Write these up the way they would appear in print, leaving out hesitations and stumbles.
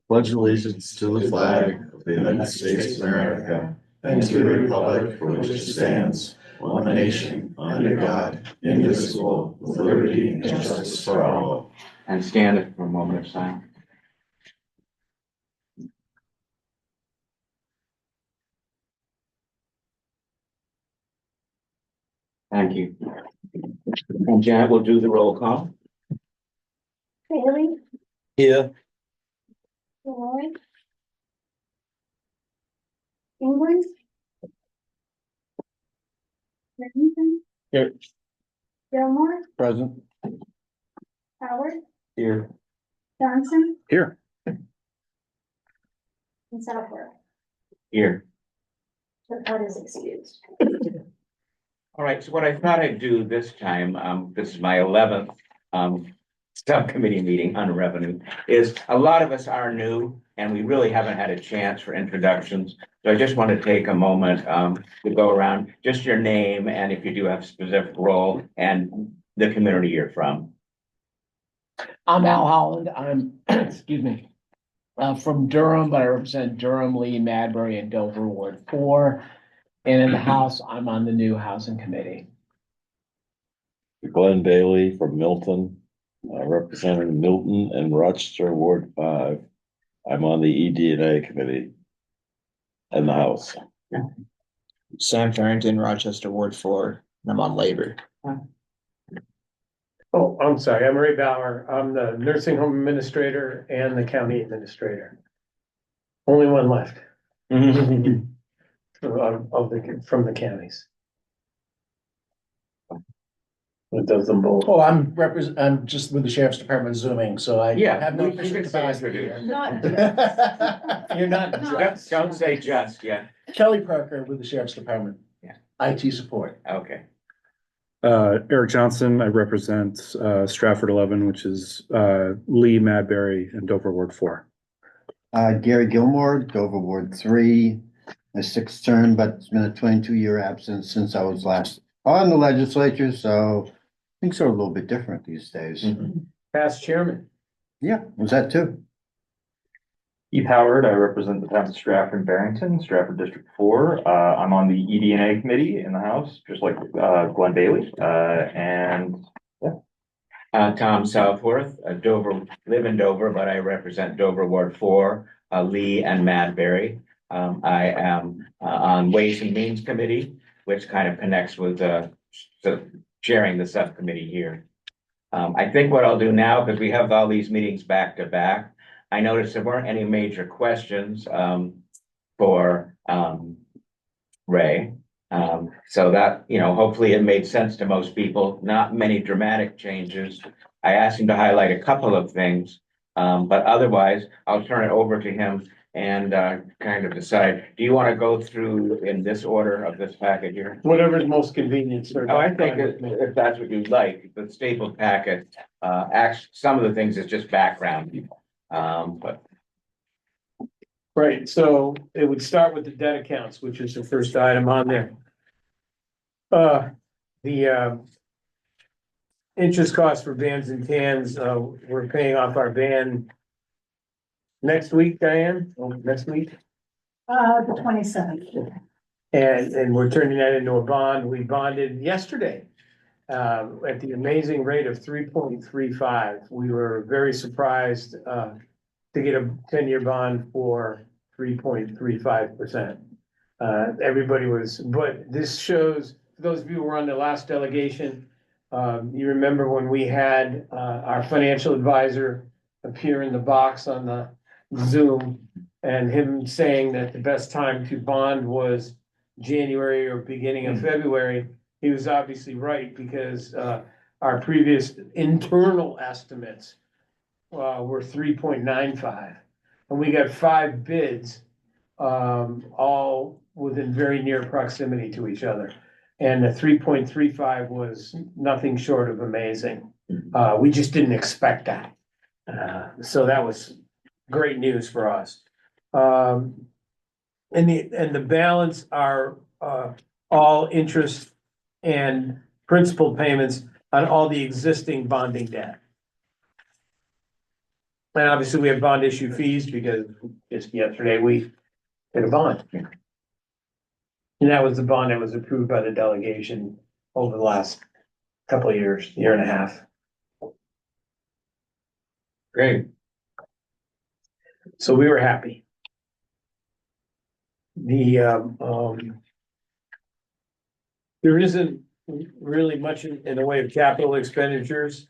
Pledge allegiance to the flag of the United States of America and to the republic for which it stands, one nation, under God, indivisible, with liberty and justice for all. And stand for a moment of silence. Thank you. And Janet will do the roll call. Bailey, Here. Roy, England, Remington, Here. Gilmore, Present. Howard, Here. Johnson, Here. and Southworth. Here. The part is excused. All right, so what I thought I'd do this time, this is my 11th subcommittee meeting on revenue, is a lot of us are new and we really haven't had a chance for introductions. So I just want to take a moment to go around just your name and if you do have a specific role and the community you're from. I'm Al Holland. I'm, excuse me, from Durham, but I represent Durham, Lee, Madbury, and Dover Ward 4. And in the House, I'm on the new Housing Committee. Glenn Bailey from Milton, representing Milton and Rochester Ward 5. I'm on the ED&A committee in the House. Sam Farrington, Rochester Ward 4, and I'm on labor. Oh, I'm sorry, I'm Ray Bauer. I'm the nursing home administrator and the county administrator. Only one left. From the counties. It does them both. Oh, I'm just with the sheriff's department zooming, so I Yeah, have no you official can say capacity introduce. here. Not You're not. Don't say just, yeah, Kelly Parker with the sheriff's department. Yeah. IT support. okay. Eric Johnson, I represent Stratford 11, which is Lee, Madbury, and Dover Ward 4. Gary Gilmore, Dover Ward 3, my 6th term, but it's been a 22-year absence since I was last on the legislature, so things are a little bit different these days. Past chairman. Yeah, was that too? Keith Howard, I represent the town of Stratford and Barrington, Stratford District 4. I'm on the ED&A committee in the House, just like Glenn Bailey. And yeah. Tom Southworth, live in Dover, but I represent Dover Ward 4, Lee and Madbury. I am on Ways and Means Committee, which kind of connects with chairing the subcommittee here. I think what I'll do now, because we have all these meetings back to back, I noticed there weren't any major questions for Ray. So that, hopefully it made sense to most people, not many dramatic changes. I asked him to highlight a couple of things, but otherwise I'll turn it over to him and kind of decide, do you want to go through in this order of this packet here? Whatever's most convenient, sir. Oh, I think if that's what you'd like, the stapled packet, actually, some of the things is just background. But Right, so it would start with the debt accounts, which is the first item on there. The interest costs for vans and cans, we're paying off our van next week, Diane, next week. the 27th. And we're turning that into a bond. We bonded yesterday at the amazing rate of 3.35. We were very surprised to get a 10-year bond for 3.35%. Everybody was, but this shows, for those of you who were on the last delegation, you remember when we had our financial advisor appear in the box on the Zoom and him saying that the best time to bond was January or beginning of February. He was obviously right because our previous internal estimates were 3.95, and we got 5 bids, all within very near proximity to each other. And the 3.35 was nothing short of amazing. We just didn't expect that. So that was great news for us. And the balance are all interest and principal payments on all the existing bonding debt. And obviously, we have bond issue fees because just yesterday we did a bond. And that was the bond that was approved by the delegation over the last couple of years, year and a half. Great. So we were happy. There isn't really much in the way of capital expenditures.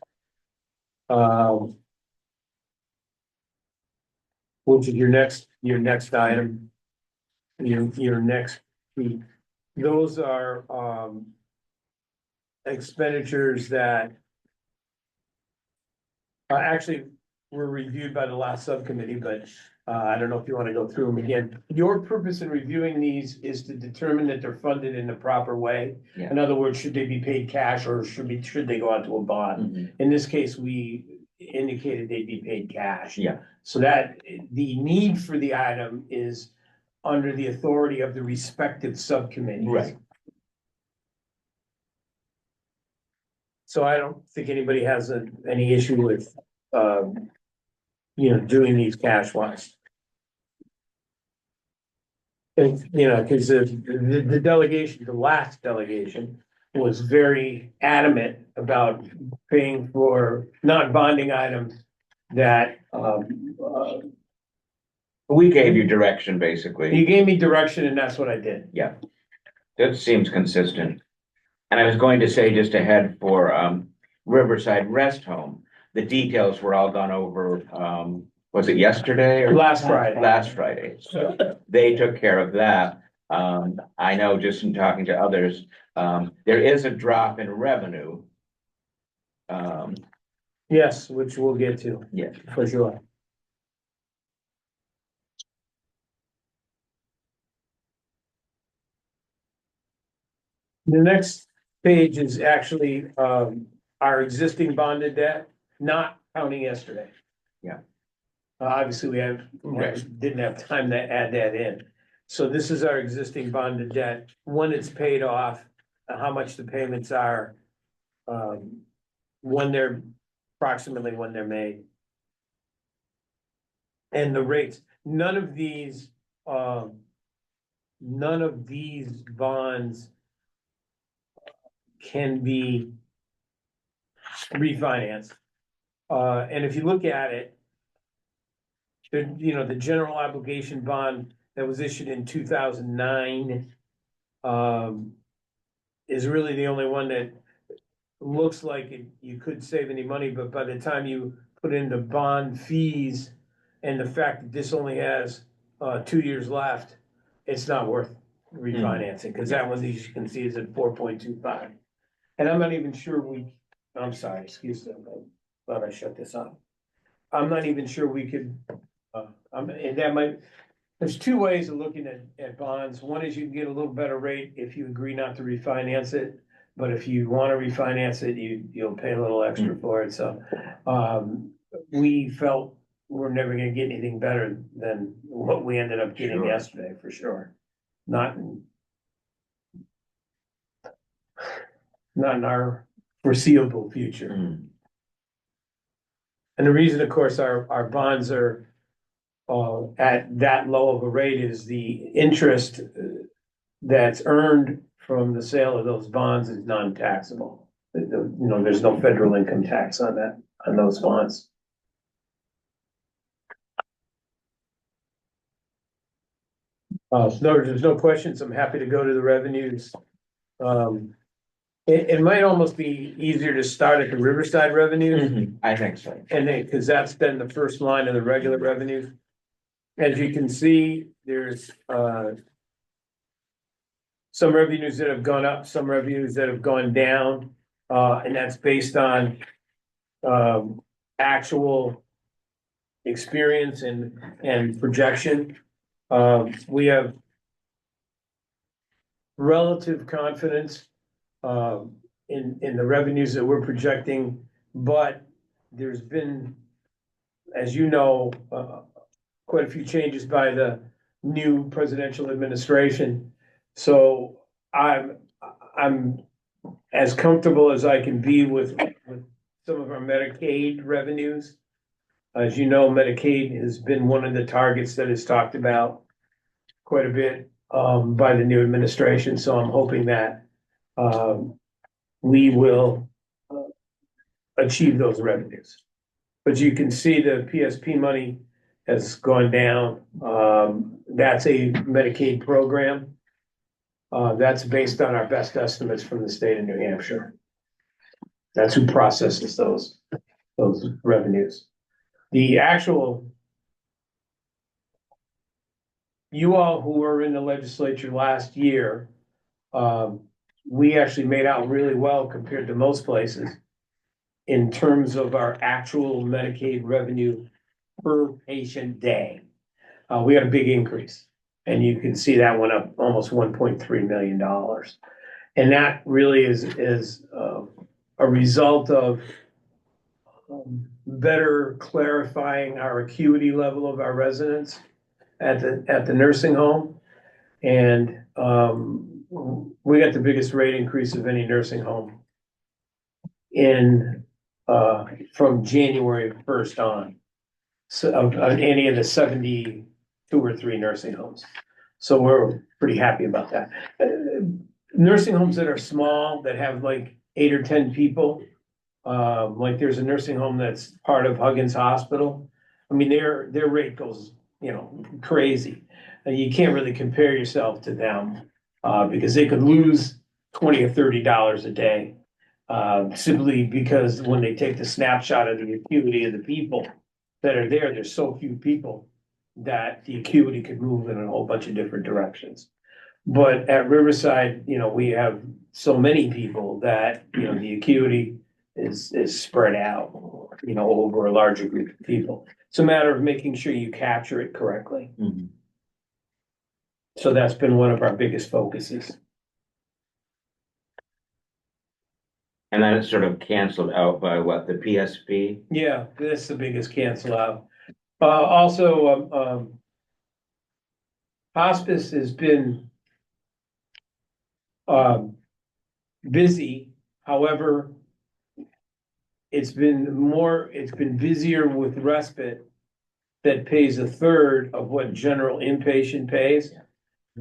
Which is your next item. Your next week. Those are, expenditures that actually were reviewed by the last subcommittee, but I don't know if you want to go through them again. Your purpose in reviewing these is to determine that they're funded in the proper way. Yeah. In other words, should they be paid cash or should they go out to a bond? Mhm. In this case, we indicated they'd be paid cash. Yeah. So that the need for the item is under the authority of the respective subcommittees. Right. So I don't think anybody has any issue with, doing these cash wise. And, because the delegation, the last delegation was very adamant about paying for non-bonding items that, We gave you direction, you basically. gave me direction and that's what I did. That seems consistent. And I was going to say just ahead for Riverside Rest Home, the details were all gone over, was it yesterday or? Last Friday. Last Friday. So they took care of that. I know just in talking to others, there is a drop in revenue. Yes, which we'll get to, Yeah. for sure. The next page is actually, our existing bonded debt, not counting yesterday. Yeah. Obviously, didn't have time to add that in. So this is our existing bonded debt, when it's paid off, how much the payments are, approximately when they're made. And the rates, none of these bonds can be refinanced. And if you look at it, the general obligation bond that was issued in 2009 is really the only one that looks like you could save any money, but by the time you put in the bond fees and the fact that this only has 2 years left, it's not worth refinancing, because that one, as you can see, is at 4.25. And I'm not even sure I'm sorry, excuse me, I thought I shut this off. I'm not even sure we could, there's two ways of looking at bonds. One is you can get a little better rate if you agree not to refinance it. But if you want to refinance it, you'll pay a little extra for it. So, we felt we're never gonna get anything better than what we ended up getting Sure. yesterday, for sure. Not in our foreseeable future. Mm. And the reason, of course, our bonds are at that low of a rate is the interest that's earned from the sale of those bonds is non-taxable. There's no federal income tax on those bonds. There's no questions. I'm happy to go to the revenues. It might almost be easier to start at the Riverside revenues. I think so. And because that's been the first line of the regular revenues. As you can see, there's some revenues that have gone up, some revenues that have gone down. And that's based on actual experience and projection. We have relative confidence in the revenues that we're projecting, but there's been, as you know, quite a few changes by the new presidential administration. So I'm as comfortable as I can be with some of our Medicaid revenues. As you know, Medicaid has been one of the targets that is talked about quite a bit by the new administration, so I'm hoping that we will achieve those revenues. But you can see the PSP money has gone down. That's a Medicaid program. That's based on our best estimates from the state of New Hampshire. That's who processes those revenues. The actual, you all who were in the legislature last year, we actually made out really well compared to most places in terms of our actual Medicaid revenue per patient day. We had a big increase, and you can see that went up almost $1.3 million. And that really is a result of better clarifying our acuity level of our residents at the nursing home. And we got the biggest rate increase of any nursing home in from January 1st on. So of any of the 72 or 3 nursing homes. So we're pretty happy about that. Nursing homes that are small, that have like 8 or 10 people, like there's a nursing home that's part of Huggins Hospital. I mean, their rate goes, crazy. And you can't really compare yourself to them because they could lose $20 or $30 a day simply because when they take the snapshot of the acuity of the people that are there, there's so few people that the acuity could move in a whole bunch of different directions. But at Riverside, we have so many people that, the acuity is spread out, over a larger group of people. It's a matter of making sure you capture it correctly. Mhm. So that's been one of our biggest focuses. And then it's sort of canceled out by what, the PSP? Yeah, that's the biggest cancel out. Also, hospice has been busy. However, it's been busier with respite that pays a third of what general inpatient pays.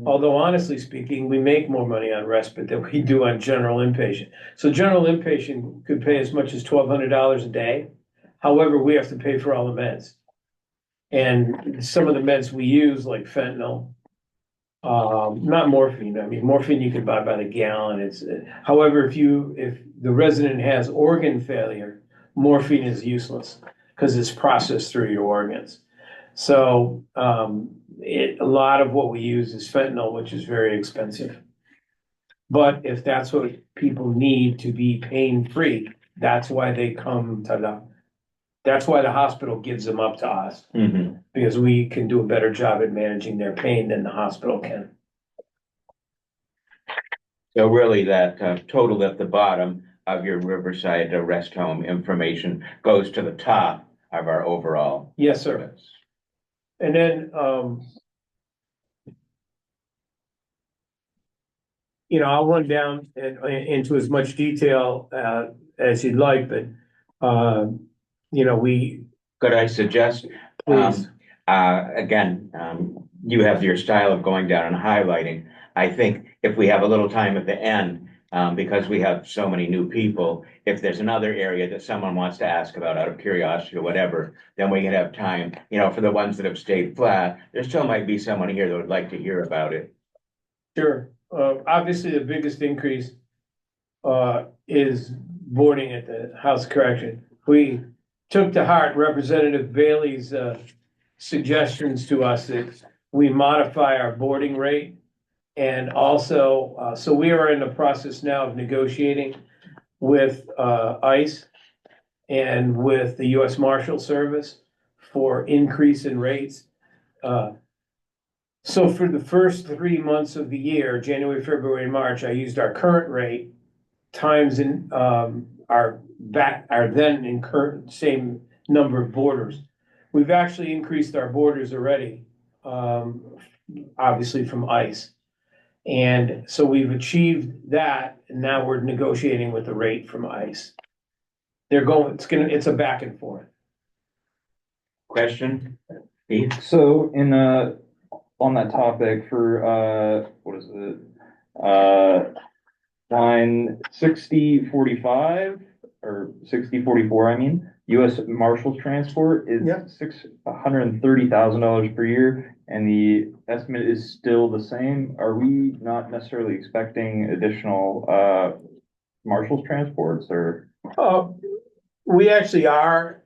Although honestly speaking, we make more money on respite than we do on general inpatient. So general inpatient could pay as much as $1,200 a day. However, we have to pay for all the meds. And some of the meds we use, like fentanyl, not morphine. I mean, morphine you can buy by the gallon. However, if the resident has organ failure, morphine is useless because it's processed through your organs. So a lot of what we use is fentanyl, which is very expensive. But if that's what people need to be pain-free, that's why they come to that's why the hospital gives them up to us, Mhm. because we can do a better job at managing their pain than the hospital can. So really that total at the bottom of your Riverside rest home information goes to the top of our overall. Yes, sir. And then, I'll run down into as much detail as you'd like, but, we, Could I suggest, please, again, you have your style of going down and highlighting. I think if we have a little time at the end, because we have so many new people, if there's another area that someone wants to ask about out of curiosity or whatever, then we can have time, for the ones that have stayed flat, there still might be someone here that would like to hear about it. sure. Obviously, the biggest increase is boarding at the House of Correction. We took to heart Representative Bailey's suggestions to us that we modify our boarding rate. And also, so we are in the process now of negotiating with ICE and with the US Marshal Service for increase in rates. So for the first 3 months of the year, January, February, March, I used our current rate times in our then incurred same number of boarders. We've actually increased our boarders already, obviously from ICE. And so we've achieved that, and now we're negotiating with the rate from ICE. It's a back and forth. question? Keith? So on that topic for, what is it? Line 6045 or 6044, I mean, US Marshals Transport is Yep. $630,000 per year, and the estimate is still the same. Are we not necessarily expecting additional, Marshals transports or? We actually are.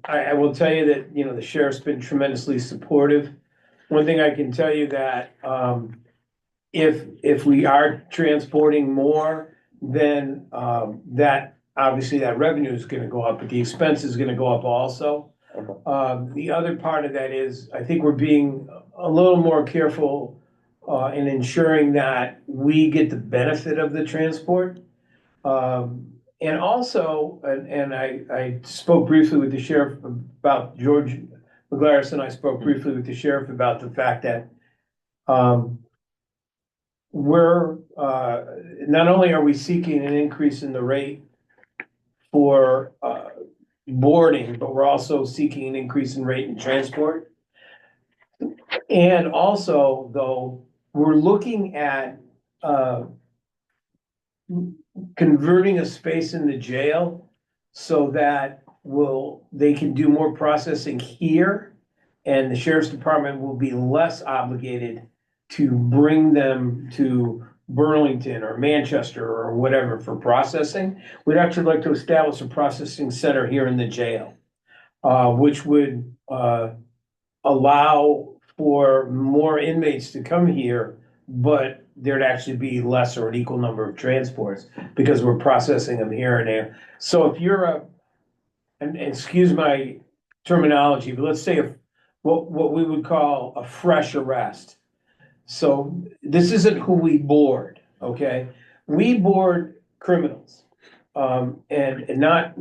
I will tell you that, the sheriff's been tremendously supportive. One thing I can tell you that, if we are transporting more, then, that, obviously that revenue is gonna go up, but the expense is gonna go up also. The other part of that is, I think we're being a little more careful, in ensuring that we get the benefit of the transport. And also, and I spoke briefly with the sheriff about George McGlaris, and I spoke briefly with the sheriff about the fact that, we're, not only are we seeking an increase in the rate for, boarding, but we're also seeking an increase in rate in transport. And also, though, we're looking at, converting a space in the jail so that they can do more processing here, and the sheriff's department will be less obligated to bring them to Burlington or Manchester or whatever for processing. We'd actually like to establish a processing center here in the jail, which would allow for more inmates to come here, but there'd actually be less or an equal number of transports because we're processing them here and there. So if you're and excuse my terminology, but let's say what we would call a fresh arrest. So this isn't who we board, okay? We board criminals, and not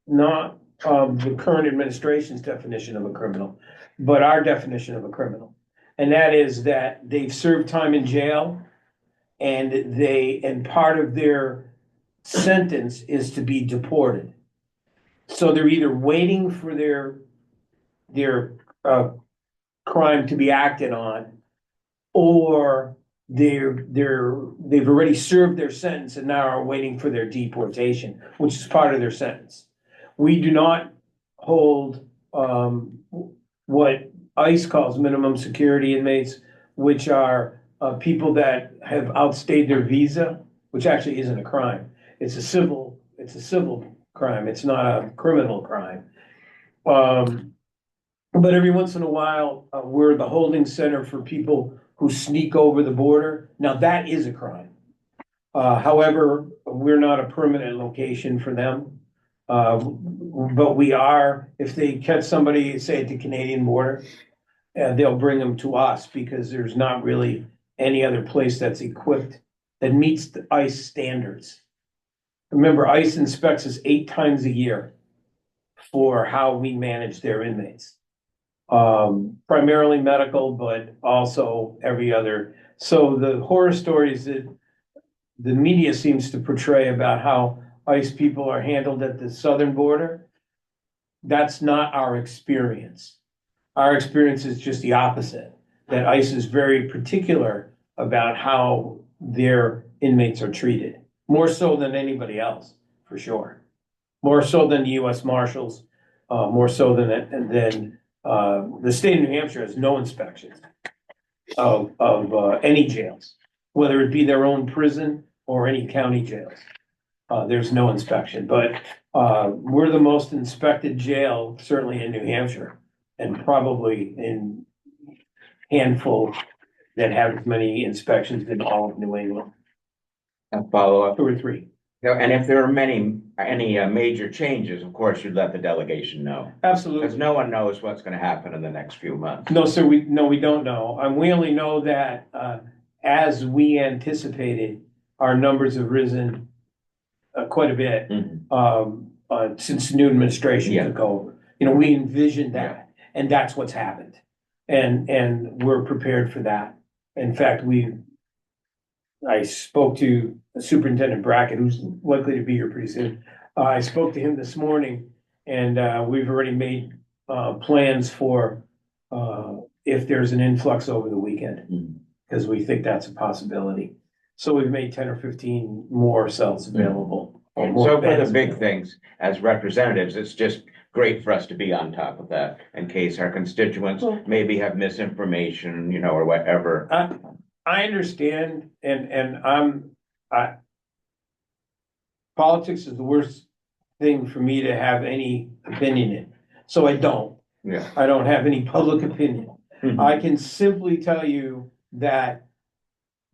the current administration's definition of a criminal, but our definition of a criminal. And that is that they've served time in jail, and part of their sentence is to be deported. So they're either waiting for their crime to be acted on, or they've already served their sentence and now are waiting for their deportation, which is part of their sentence. We do not hold what ICE calls minimum security inmates, which are people that have outstayed their visa, which actually isn't a crime. It's a civil crime. It's not a criminal crime. But every once in a while, we're the holding center for people who sneak over the border. Now, that is a crime. However, we're not a permanent location for them. But we are, if they catch somebody, say at the Canadian border, they'll bring them to us because there's not really any other place that's equipped that meets the ICE standards. Remember, ICE inspects us 8 times a year for how we manage their inmates. Primarily medical, but also every other. So the horror stories that the media seems to portray about how ICE people are handled at the southern border, that's not our experience. Our experience is just the opposite, that ICE is very particular about how their inmates are treated, more so than anybody else, for sure. More so than the US Marshals, more so than the state of New Hampshire has no inspections of any jails, whether it be their own prison or any county jails. There's no inspection, but we're the most inspected jail, certainly in New Hampshire, and probably in handful that have as many inspections in all of New England. A follow-up. 2 or 3. And if there are any major changes, of course, you'd let the delegation know. Absolutely. Because no one knows what's going to happen in the next few months. No, sir, we don't know. We only know that, as we anticipated, our numbers have risen quite a bit, since the new administration took over. We envisioned that, and that's what's happened. And we're prepared for that. In fact, I spoke to Superintendent Brackett, who's likely to be here pretty soon. I spoke to him this morning, and we've already made plans for, if there's an influx over the weekend. Mhm. Because we think that's a possibility. So we've made 10 or 15 more cells available. or more So for the beds big available. things, as representatives, it's just great for us to be on top of that in case our constituents maybe have misinformation, or whatever. I understand, and politics is the worst thing for me to have any opinion in. So I don't. Yeah. I don't have any public opinion. Mhm. I can simply tell you that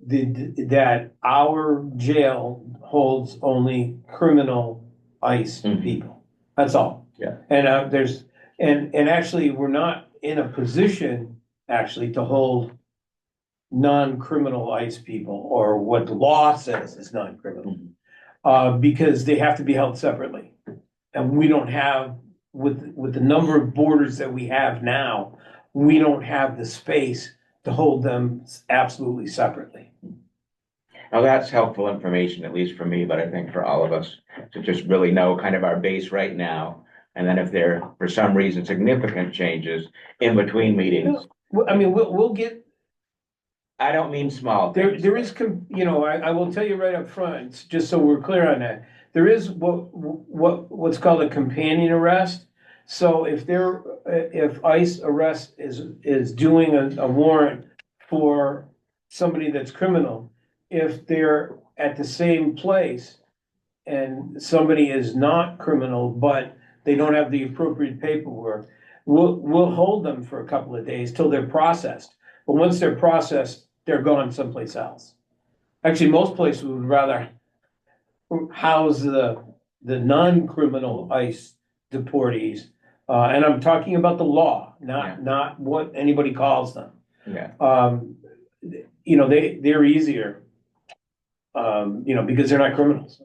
that our jail holds only criminal ICE Mhm. people. That's all. Yeah. And and actually, we're not in a position actually to hold non-criminal ICE people, or what the law says is non-criminal. Because they have to be held separately. And we don't have, with the number of borders that we have now, we don't have the space to hold them absolutely separately. Now, that's helpful information, at least for me, but I think for all of us, to just really know kind of our base right now. And then if there, for some reason, significant changes in between meetings, Well, I mean, we'll get, I don't mean small there things. is, I will tell you right up front, just so we're clear on that. There is what's called a companion arrest. So if ICE arrest is doing a warrant for somebody that's criminal, if they're at the same place and somebody is not criminal, but they don't have the appropriate paperwork, we'll hold them for a couple of days till they're processed. But once they're processed, they're gone someplace else. Actually, most places would rather house the non-criminal ICE deportees. And I'm talking about the law, not what anybody calls them. Yeah. They're easier, because they're not criminals.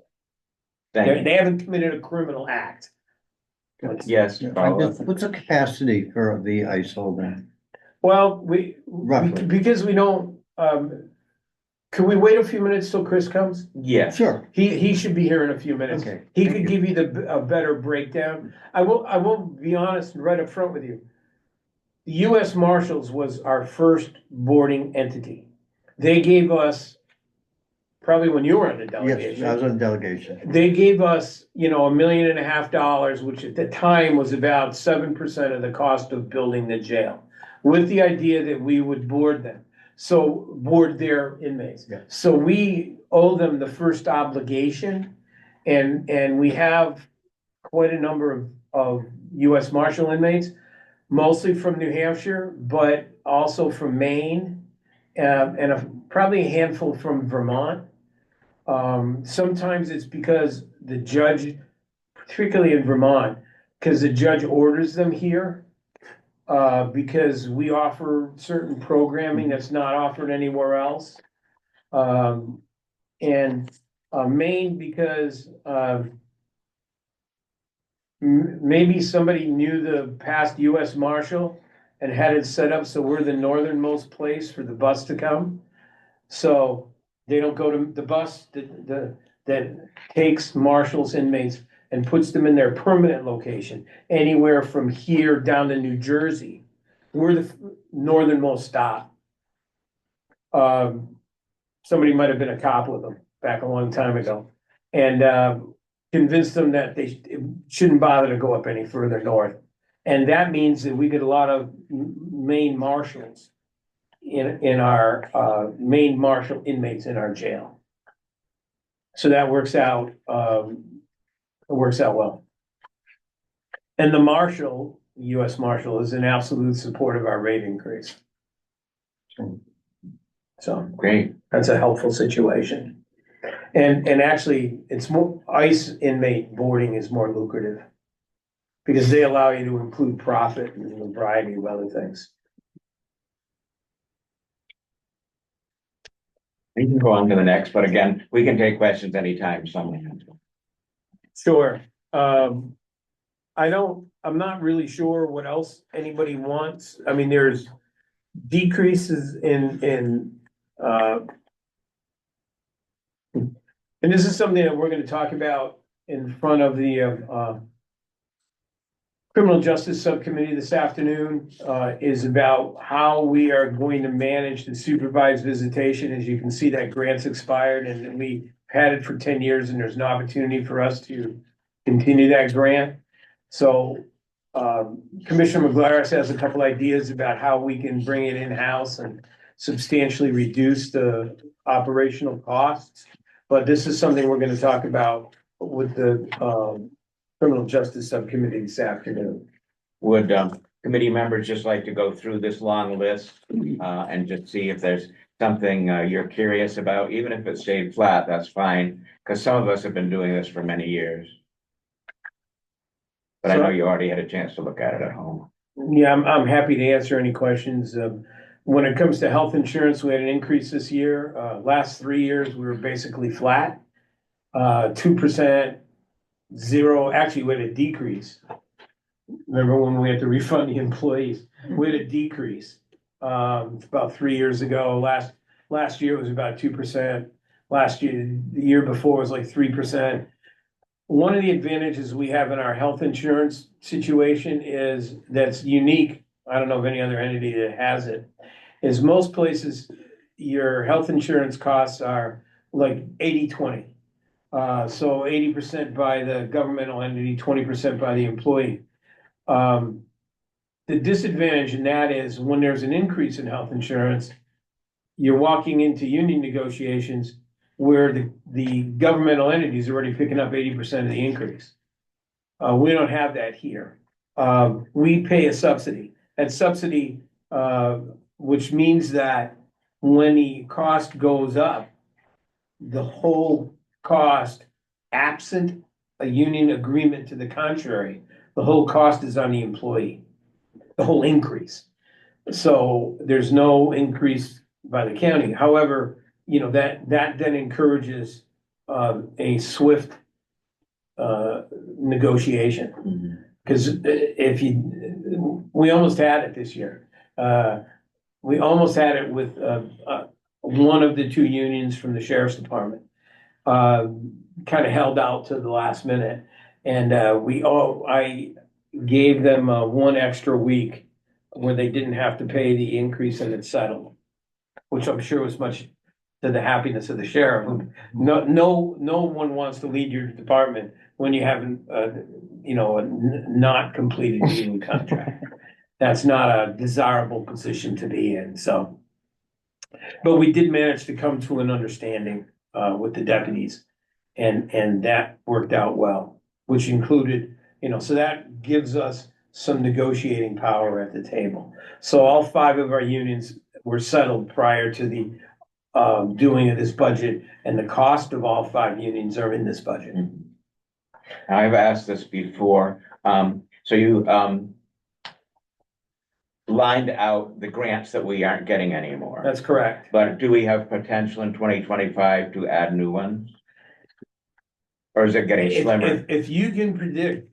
Thank you. They haven't committed a criminal act. Yes. Paula? What's the capacity for the ICE holding? Well, Roughly. because we don't, can we wait a few minutes till Chris comes? Yes. Sure. He should be here in a few minutes. Okay. He Thank could you. give you a better breakdown. I will be honest and right up front with you. The US Marshals was our first boarding entity. They gave us, probably when you were on the Yes, delegation. I was on delegation. They gave us, $1.5 million, which at the time was about 7% of the cost of building the jail, with the idea that we would board them. So board their inmates. Yeah. So we owe them the first obligation, and we have quite a number of US Marshal inmates, mostly from New Hampshire, but also from Maine, and probably a handful from Vermont. Sometimes it's because the judge, particularly in Vermont, because the judge orders them here. Because we offer certain programming that's not offered anywhere else. And Maine, because maybe somebody knew the past US Marshal and had it set up so we're the northernmost place for the bus to come. So they don't go to the bus that takes marshals inmates and puts them in their permanent location, anywhere from here down to New Jersey. We're the northernmost stop. Somebody might have been a cop with them back a long time ago, and convinced them that they shouldn't bother to go up any further north. And that means that we get a lot of Maine marshals in our Maine marshal inmates in our jail. So that works out, well. And the marshal, US Marshal, is in absolute support of our rate increase. So Great. that's a helpful situation. And actually, it's more, ICE inmate boarding is more lucrative because they allow you to include profit and a variety of other things. We can go on to the next, but again, we can take questions anytime someone has one. Sure. I'm not really sure what else anybody wants. I mean, there's decreases in, and this is something that we're gonna talk about in front of the, Criminal Justice Subcommittee this afternoon is about how we are going to manage the supervised visitation. As you can see, that grant's expired and we had it for 10 years and there's an opportunity for us to continue that grant. So Commissioner McGlaris has a couple ideas about how we can bring it in-house and substantially reduce the operational costs. But this is something we're going to talk about with the Criminal Justice Subcommittee this afternoon. Would committee members just like to go through this long list and just see if there's something you're curious about, even if it stayed flat, that's fine, because some of us have been doing this for many years. But I know you already had a chance to look at it at home. Yeah, I'm happy to answer any questions. When it comes to health insurance, we had an increase this year. Last 3 years, we were basically flat. 2%, 0, actually we had a decrease. Remember when we had to refund the employees? We had a decrease. About 3 years ago. Last year it was about 2%. Last year, the year before was like 3%. One of the advantages we have in our health insurance situation is that's unique. I don't know of any other entity that has it. Is most places your health insurance costs are like 80-20. So 80% by the governmental entity, 20% by the employee. The disadvantage in that is when there's an increase in health insurance, you're walking into union negotiations where the governmental entity is already picking up 80% of the increase. We don't have that here. We pay a subsidy. That subsidy, which means that when the cost goes up, the whole cost, absent a union agreement to the contrary, the whole cost is on the employee, the whole increase. So there's no increase by the county. However, that then encourages a swift negotiation. Because we almost had it this year. We almost had it with one of the two unions from the sheriff's department. Kind of held out to the last minute, and I gave them 1 extra week where they didn't have to pay the increase and it settled, which I'm sure was much to the happiness of the sheriff. No one wants to lead your department when you haven't, a not completed union contract. That's not a desirable position to be in. So, but we did manage to come to an understanding with the deputies, and that worked out well, which included, so that gives us some negotiating power at the table. So all 5 of our unions were settled prior to the doing of this budget, and the cost of all 5 unions are in this budget. I've asked this before. So you lined out the grants that we aren't getting anymore. That's correct. But do we have potential in 2025 to add new ones? Or is it getting slimmer? If you can predict,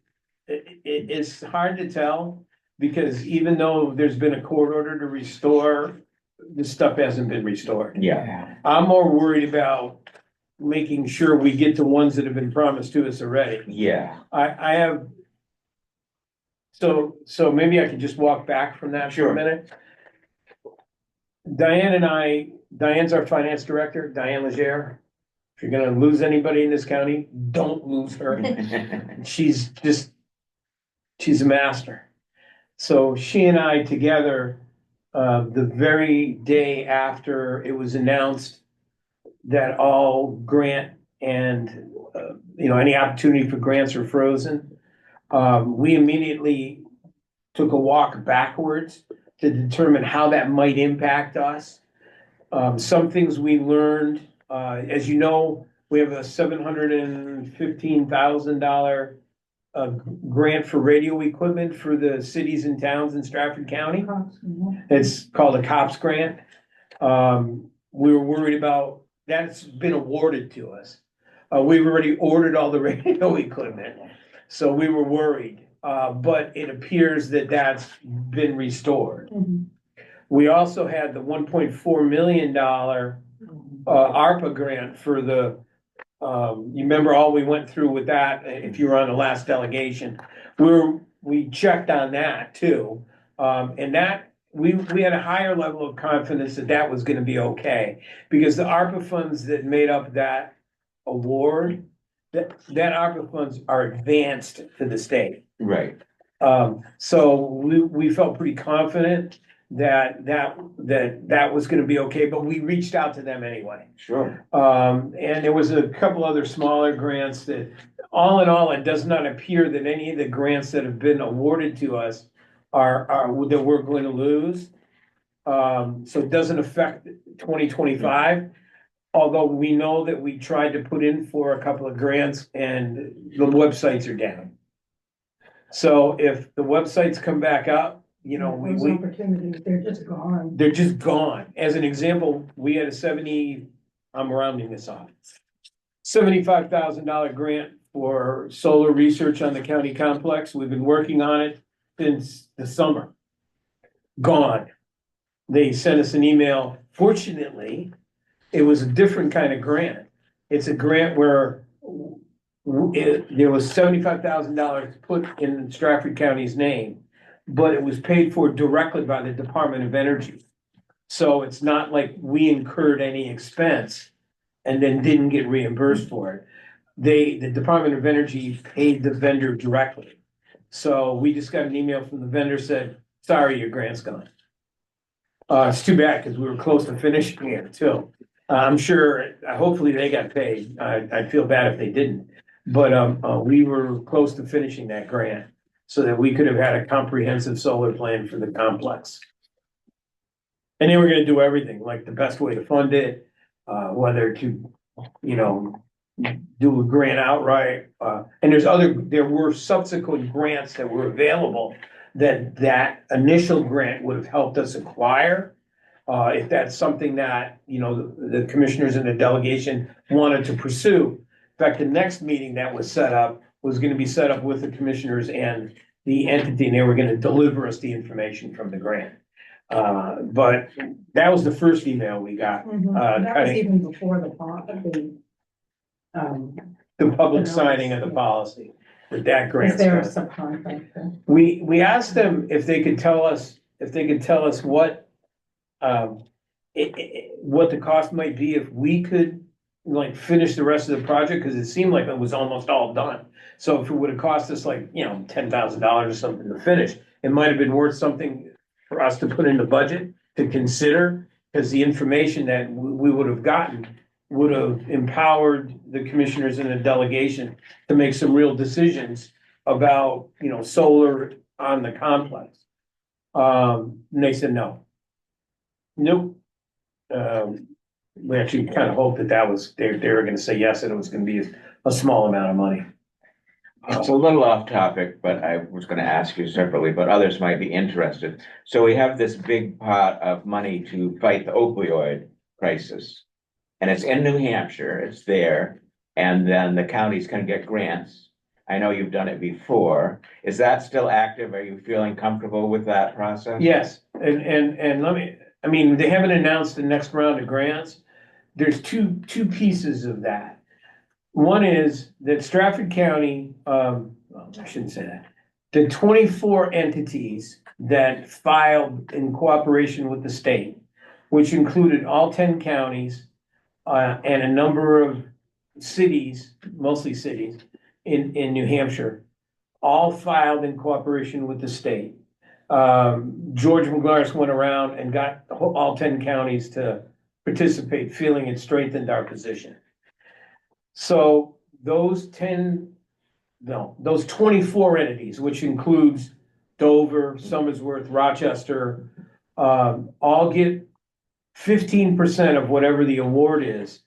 it's hard to tell, because even though there's been a court order to restore, this stuff hasn't been restored. Yeah. I'm more worried about making sure we get the ones that have been promised to us already. Yeah. I have. So maybe I could just walk back from that for a minute. Diane's our finance director, Diane Legere. If you're gonna lose anybody in this county, don't lose her. She's a master. So she and I together, the very day after it was announced that all grant and, any opportunity for grants are frozen, we immediately took a walk backwards to determine how that might impact us. Some things we learned, as you know, we have a $715,000 grant for radio equipment for the cities and towns in Stratford County. It's called a COPS grant. We were worried about, that's been awarded to us. We've already ordered all the radio equipment, so we were worried. But it appears that that's been restored. We also had the $1.4 million ARPA grant for the, you remember all we went through with that, if you were on the last delegation. we checked on that too. And that, we had a higher level of confidence that that was gonna be okay. Because the ARPA funds that made up that award, that ARPA funds are advanced to the state. Right. So we felt pretty confident that was gonna be okay, but we reached out to them anyway. Sure. And there was a couple other smaller grants that, all in all, it does not appear that any of the grants that have been awarded to us are that we're going to lose. So it doesn't affect 2025. Although we know that we tried to put in for a couple of grants and the websites are down. So if the websites come back up, you know, Those opportunities, they're just gone. they're just gone. As an example, we had I'm rounding this off. $75,000 grant for solar research on the county complex. We've been working on it since the summer. Gone. They sent us an email. Fortunately, it was a different kind of grant. It's a grant where there was $75,000 put in Stratford County's name, but it was paid for directly by the Department of Energy. So it's not like we incurred any expense and then didn't get reimbursed for it. The Department of Energy paid the vendor directly. So we just got an email from the vendor said, sorry, your grant's gone. It's too bad because we were close to finishing it too. I'm sure, hopefully they got paid. I'd feel bad if they didn't. But we were close to finishing that grant so that we could have had a comprehensive solar plan for the complex. And they were gonna do everything, like the best way to fund it, whether to, you know, do a grant outright. And there were subsequent grants that were available that initial grant would have helped us acquire. If that's something that, you know, the commissioners and the delegation wanted to pursue. In fact, the next meeting that was set up was gonna be set up with the commissioners and the entity, and they were gonna deliver us the information from the grant. But that was the first email we got, That was even before the public signing of the policy, that grant. is there a subcontractor? We asked them if they could tell us what the cost might be if we could like finish the rest of the project, because it seemed like it was almost all done. So if it would have cost us like, you know, $10,000 or something to finish, it might have been worth something for us to put in the budget to consider, because the information that we would have gotten would have empowered the commissioners and the delegation to make some real decisions about, you know, solar on the complex. And they said no. Nope. We actually kind of hoped that was, they were gonna say yes, and it was gonna be a small amount of money. It's a little off topic, but I was gonna ask you separately, but others might be interested. So we have this big pot of money to fight the opioid crisis. And it's in New Hampshire, it's there, and then the counties can get grants. I know you've done it before. Is that still active? Are you feeling comfortable with that process? Yes, and I mean, they haven't announced the next round of grants. There's two pieces of that. One is that Stratford County, well, I shouldn't say that. The 24 entities that filed in cooperation with the state, which included all 10 counties, and a number of cities, mostly cities, in New Hampshire, all filed in cooperation with the state. George McGlaris went around and got all 10 counties to participate, feeling it strengthened our position. So those 24 entities, which includes Dover, Somersworth, Rochester, all get 15% of whatever the award is.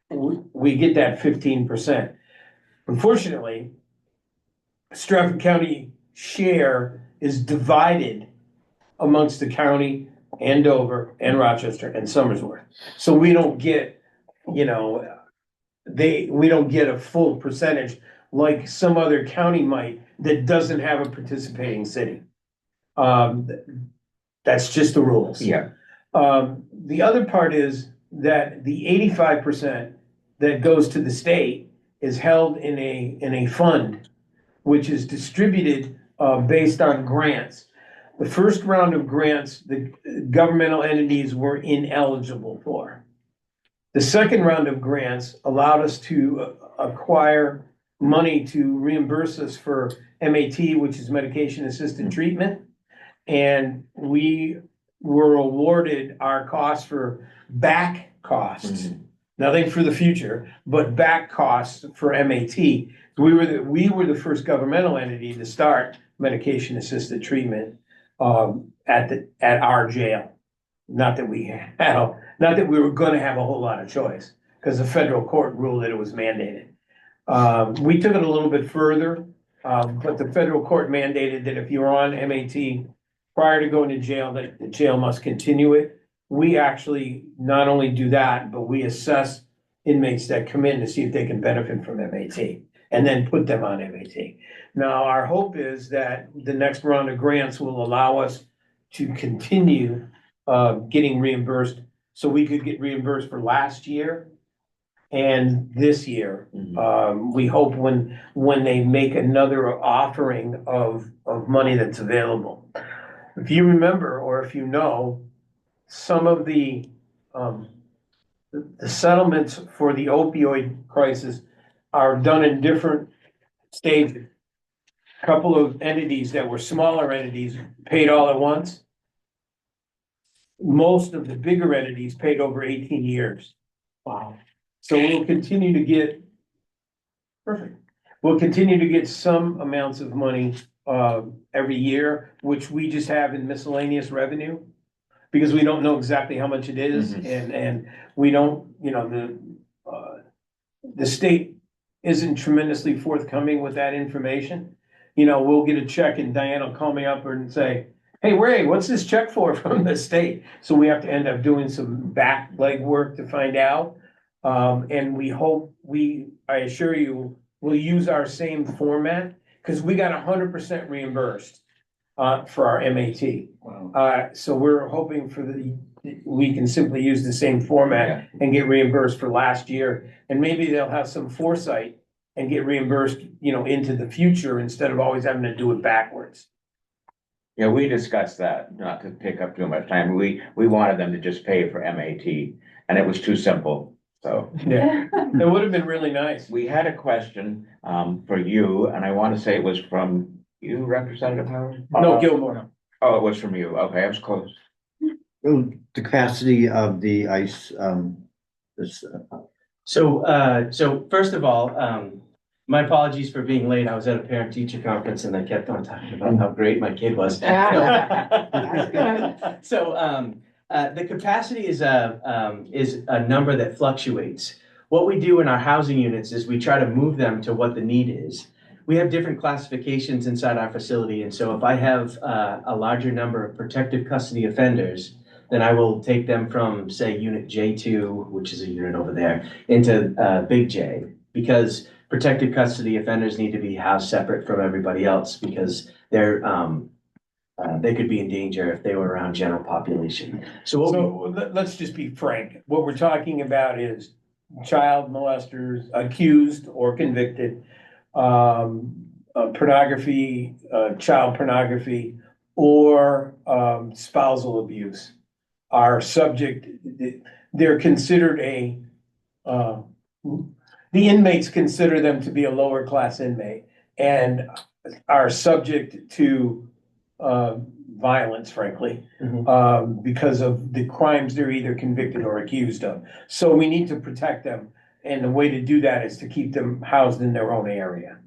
We get that 15%. Unfortunately, Stratford County share is divided amongst the county and Dover and Rochester and Somersworth. So we don't get, you know, we don't get a full percentage like some other county might that doesn't have a participating city. That's just the rules. Yeah. The other part is that the 85% that goes to the state is held in a fund, which is distributed based on grants. The first round of grants, the governmental entities were ineligible for. The second round of grants allowed us to acquire money to reimburse us for MAT, which is medication assisted treatment. And we were awarded our costs for back costs, nothing for the future, but back costs for MAT. We were the first governmental entity to start medication assisted treatment at our jail. Not that we were gonna have a whole lot of choice, because the federal court ruled that it was mandated. We took it a little bit further, but the federal court mandated that if you're on MAT prior to going to jail, that the jail must continue it. We actually not only do that, but we assess inmates that come in to see if they can benefit from MAT and then put them on MAT. Now, our hope is that the next round of grants will allow us to continue getting reimbursed, so we could get reimbursed for last year and this year. We hope when they make another offering of money that's available. If you remember, or if you know, some of the settlements for the opioid crisis are done in different stages. A couple of entities that were smaller entities paid all at once. Most of the bigger entities paid over 18 years. Wow. So we'll continue to get, perfect. We'll continue to get some amounts of money every year, which we just have in miscellaneous revenue, because we don't know exactly how much it is, and we don't, the state isn't tremendously forthcoming with that information. We'll get a check and Diane will call me up and say, "Hey, Ray, what's this check for from the state?" So we have to end up doing some back leg work to find out. And we hope I assure you, we'll use our same format, because we got 100% reimbursed for our MAT. Wow. So we're hoping we can simply use the same format and get reimbursed for last year. And maybe they'll have some foresight and get reimbursed, into the future, instead of always having to do it backwards. Yeah, we discussed that, not to take up too much time. We wanted them to just pay for MAT, and it was too simple, so. Yeah, it would have been really nice. We had a question for you, and I want to say it was from you, Representative Howard? No, Gilmore. Oh, it was from you. Okay, I was close. The capacity of the ICE, So first of all, my apologies for being late. I was at a parent-teacher conference and I kept on talking about how great my kid was. So the capacity is a number that fluctuates. What we do in our housing units is we try to move them to what the need is. We have different classifications inside our facility, and so if I have a larger number of protective custody offenders, then I will take them from, say, Unit J2, which is a unit over there, into Big J, because protective custody offenders need to be housed separate from everybody else, because they could be in danger if they were around general population. So let's just be frank. What we're talking about is child molesters, accused or convicted, pornography, child pornography, or spousal abuse are subject. They're considered the inmates consider them to be a lower class inmate and are subject to violence, frankly, because of the crimes they're either convicted or accused of. So we need to protect them. And the way to do that is to keep them housed in their own area.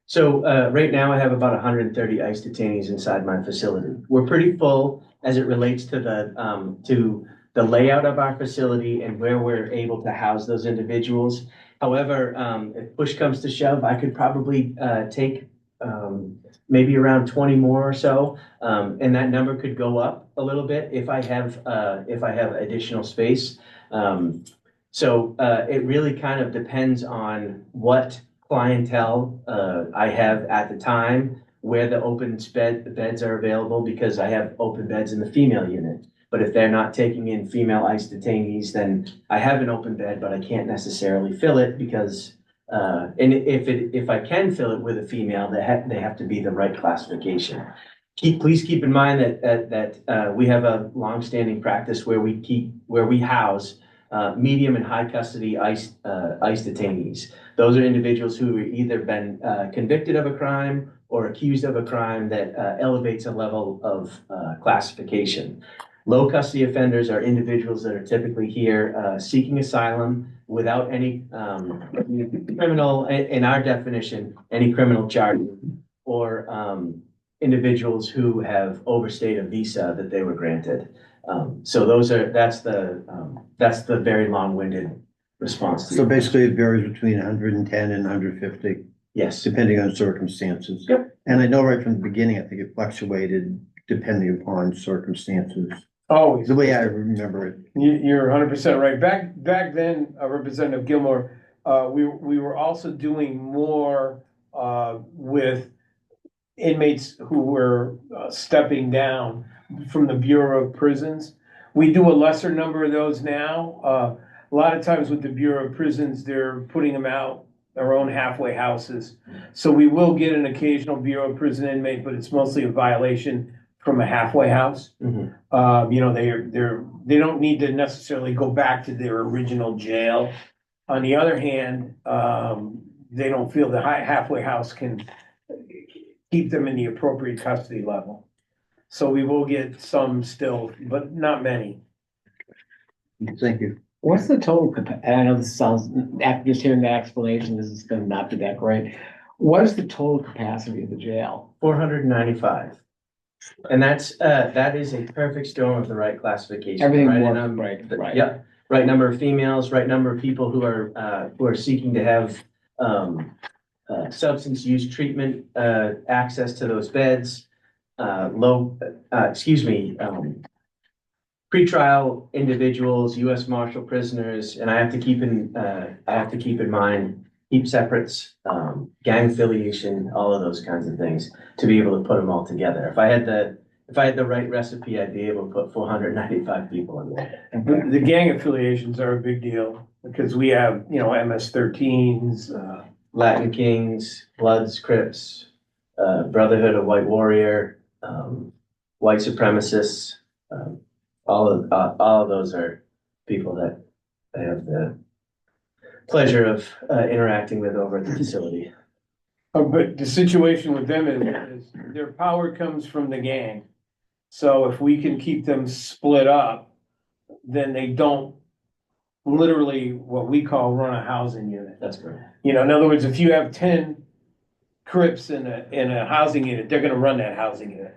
So right now I have about 130 ICE detainees inside my facility. We're pretty full as it relates to the layout of our facility and where we're able to house those individuals. However, if push comes to shove, I could probably take maybe around 20 more or so, and that number could go up a little bit if I have additional space. So it really kind of depends on what clientele I have at the time, where the open beds are available, because I have open beds in the female unit. But if they're not taking in female ICE detainees, then I have an open bed, but I can't necessarily fill it because And if I can fill it with a female, they have to be the right classification. Please keep in mind that we have a longstanding practice where we house medium and high custody ICE detainees. Those are individuals who have either been convicted of a crime or accused of a crime that elevates a level of classification. Low custody offenders are individuals that are typically here seeking asylum without any criminal, in our definition, any criminal charge, or individuals who have overstayed a visa that they were granted. So that's the very long-winded response. So basically it varies between 110 and 150, Yes. depending on circumstances. Yep. And I know right from the beginning, I think it fluctuated depending upon circumstances, Always. the way I remember it. You're 100% right. Back then, Representative Gilmore, we were also doing more with inmates who were stepping down from the Bureau of Prisons. We do a lesser number of those now. A lot of times with the Bureau of Prisons, they're putting them out their own halfway houses. So we will get an occasional Bureau of Prison inmate, but it's mostly a violation from a halfway house. Mhm. You know, they don't need to necessarily go back to their original jail. On the other hand, they don't feel the halfway house can keep them in the appropriate custody level. So we will get some still, but not many. Thank you. What's the total I know this sounds, after just hearing that explanation, this is gonna not be that great. What is the total capacity of the jail? 495. And that is a perfect storm of the right classification. Everything right? works, And right. Yep, right number of females, right number of people who are seeking to have substance use treatment, access to those beds, pretrial individuals, U.S. Marshal prisoners, and I have to keep in mind heap separates, gang affiliation, all of those kinds of things to be able to put them all together. If I had the right recipe, I'd be able to put 495 people in there. The gang affiliations are a big deal because we have, MS-13s, Latin Kings, Bloods, Crips, Brotherhood of White Warrior, white supremacists. All of those are people that I have the pleasure of interacting with over at the facility. But the situation with them is their power comes from the gang. So if we can keep them split up, then they don't literally what we call run a housing unit. That's correct. In other words, if you have 10 Crips in a housing unit, they're gonna run that housing unit.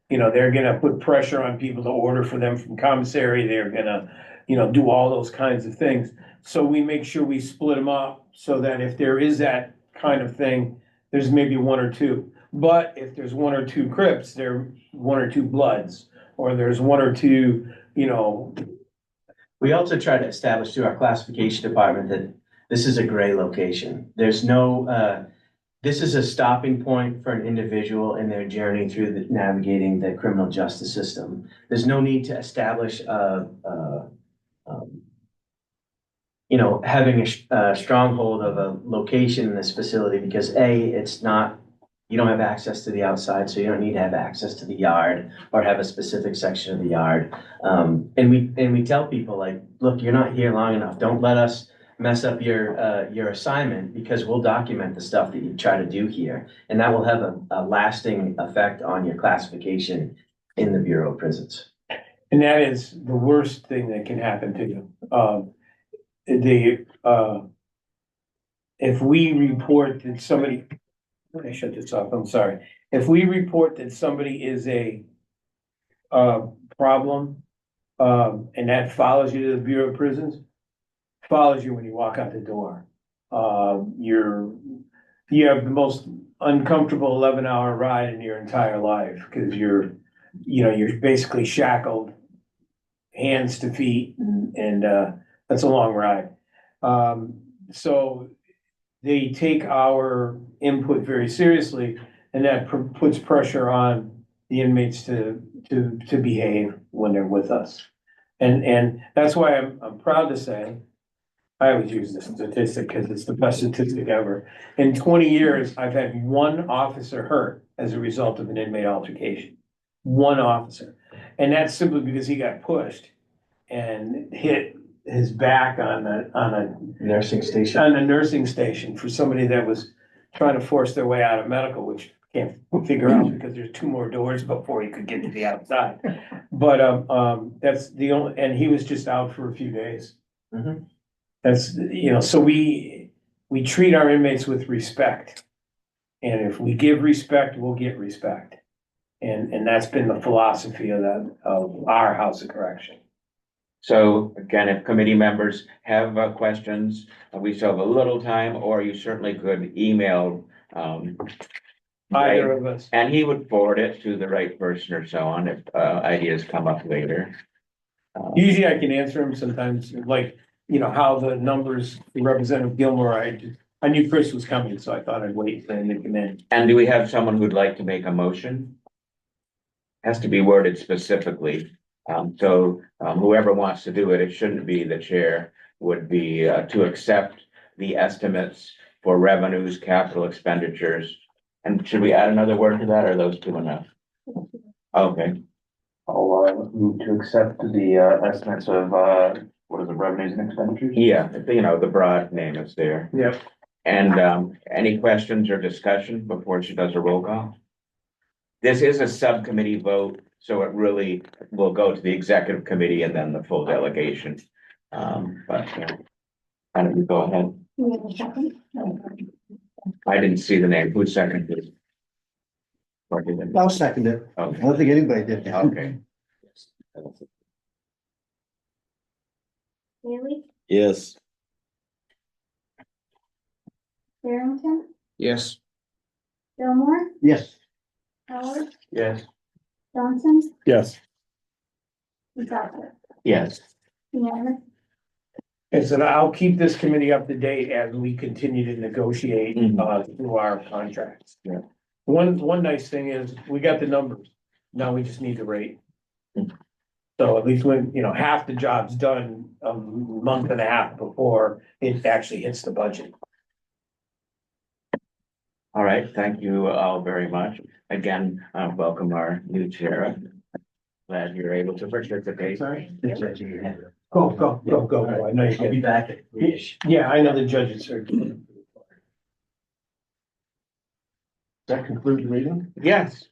They're gonna put pressure on people to order for them from commissary. They're gonna, do all those kinds of things. So we make sure we split them up so that if there is that kind of thing, there's maybe one or two. But if there's one or two Crips, there are one or two Bloods, or there's one or two, We also try to establish through our classification department that this is a gray location. There's no, this is a stopping point for an individual in their journey through navigating the criminal justice system. There's no need to establish having a stronghold of a location in this facility because it's not, you don't have access to the outside, so you don't need to have access to the yard or have a specific section of the yard. And we tell people like, look, you're not here long enough. Don't let us mess up your assignment because we'll document the stuff that you try to do here. And that will have a lasting effect on your classification in the Bureau of Prisons. and that is the worst thing that can happen to you. If we report that somebody, let me shut this off, I'm sorry. If we report that somebody is a problem, and that follows you to the Bureau of Prisons, follows you when you walk out the door. You have the most uncomfortable 11-hour ride in your entire life because you're basically shackled hands to feet and that's a long ride. So they take our input very seriously and that puts pressure on the inmates to behave when they're with us. And that's why I'm proud to say I always use this statistic because it's the best statistic ever. In 20 years, I've had one officer hurt as a result of an inmate altercation. One officer. And that's simply because he got pushed and hit his back on Nursing station. a nursing station for somebody that was trying to force their way out of medical, which can't figure out because there's two more doors before he could get to the outside. But, that's the only, and he was just out for a few days. Mhm. That's, so we treat our inmates with respect. And if we give respect, we'll get respect. And that's been the philosophy of our House of Correction. So again, if committee members have questions, we still have a little time, or you certainly could email Either of us. and he would forward it to the right person or so on if ideas come up later. Usually I can answer them sometimes, like, how the numbers, Representative Gilmore, I knew Chris was coming, so I thought I'd wait for him to come in. And do we have someone who'd like to make a motion? Has to be worded specifically. So whoever wants to do it, it shouldn't be the chair, would be to accept the estimates for revenues, capital expenditures. And should we add another word to that, or are those two enough? Okay, I'll move to accept the estimates of what is it, revenues and expenditures? yeah, the broad name is there. Yep. And any questions or discussion before she does a roll call? This is a subcommittee vote, so it really will go to the executive committee and then the full delegation. But why don't you go ahead? I didn't see the name. Who seconded? Or did it? I'll second it. I Okay. don't think anybody did. Okay. Bailey, Yes. Barrington, Yes. Gilmore, Yes. Howard, Yes. Johnson, Yes. Southwick. Yes. Unanimous. And so I'll keep this committee up to date as we continue to negotiate through our contracts. Yeah. One nice thing is we got the numbers. Now we just need the rate. So at least when, half the job's done a month and a half before it actually hits the budget. All right, thank you all very much. Again, welcome our new chair. Glad you're able to participate. Sorry? Go. I know you I'll be can. back at 3-ish. Yeah, I know the judges are. That concludes the meeting? Yes,